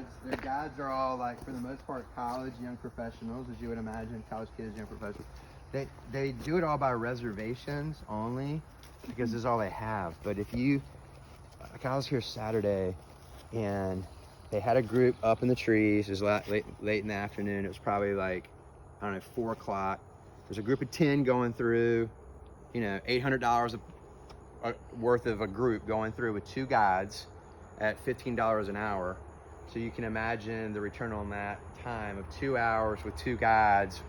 guides. Their guides are all like, for the most part, college young professionals, as you would imagine, college kids, young professionals. They do it all by reservations only because this is all they have. But if you, like I was here Saturday and they had a group up in the trees. It was late in the afternoon. It was probably like, I don't know, 4 o'clock. There's a group of 10 going through, you know, $800 worth of a group going through with 2 guides at $15 an hour. So you can imagine the return on that time of 2 hours with 2 guides,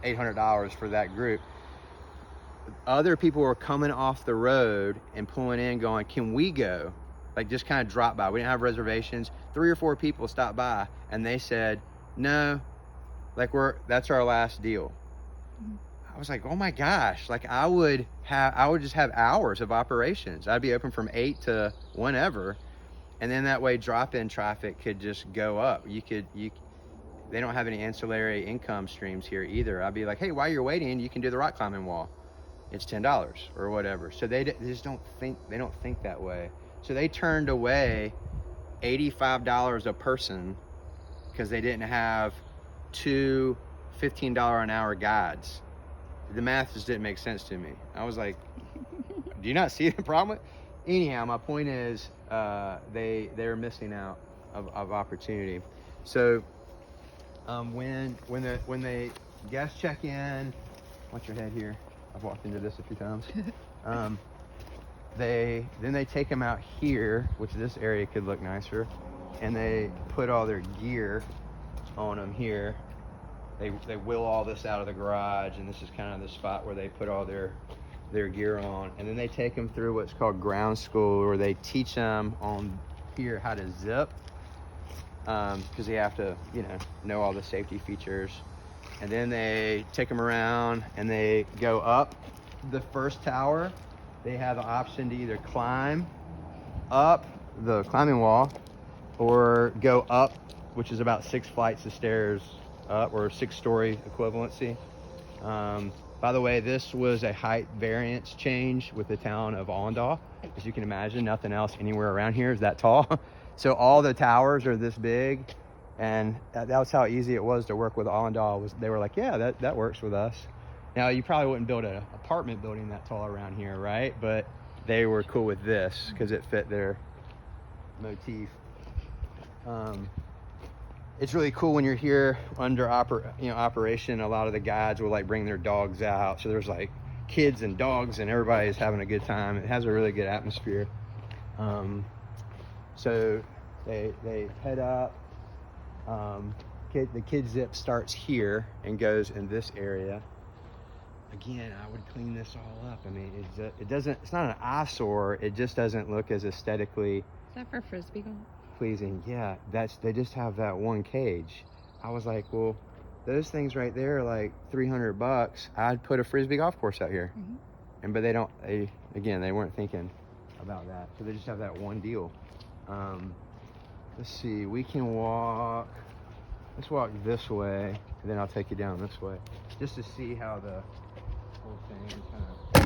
$800 for that group. Other people were coming off the road and pulling in going, can we go? Like just kind of drop by. We didn't have reservations. 3 or 4 people stopped by and they said, no, like that's our last deal. I was like, oh my gosh, like I would just have hours of operations. I'd be open from 8 to whenever. And then that way drop-in traffic could just go up. They don't have any ancillary income streams here either. I'd be like, hey, while you're waiting, you can do the rock climbing wall. It's $10 or whatever. So they just don't think that way. So they turned away $85 a person because they didn't have 2 $15 an hour guides. The math just didn't make sense to me. I was like, do you not see the problem? Anyhow, my point is they're missing out of opportunity. So when the guests check in, watch your head here. I've walked into this a few times. They take them out here, which this area could look nicer, and they put all their gear on them here. They wheel all this out of the garage, and this is kind of the spot where they put all their gear on. And then they take them through what's called ground school, where they teach them on here how to zip, because they have to, know all the safety features. And then they take them around and they go up the first tower. They have the option to either climb up the climbing wall or go up, which is about 6 flights of stairs up, or 6-story equivalency. By the way, this was a height variance change with the town of Allendale. As you can imagine, nothing else anywhere around here is that tall. So all the towers are this big, and that's how easy it was to work with Allendale. They were like, yeah, that works with us. Now, you probably wouldn't build an apartment building that tall around here, right? But they were cool with this because it fit their motif. It's really cool when you're here under operation. A lot of the guides will like bring their dogs out, so there's like kids and dogs, and everybody's having a good time. It has a really good atmosphere. So they head up. The kid zip starts here and goes in this area. Again, I would clean this all up. I mean, it's not an eyesore. It just doesn't look as aesthetically. Is that for frisbee golf? Pleasing. Yeah, they just have that one cage. I was like, well, those things right there are like $300. I'd put a frisbee golf course out here. But they weren't thinking about that. So they just have that one deal. Let's see, let's walk this way, and then I'll take you down this way just to see how the whole thing is kind of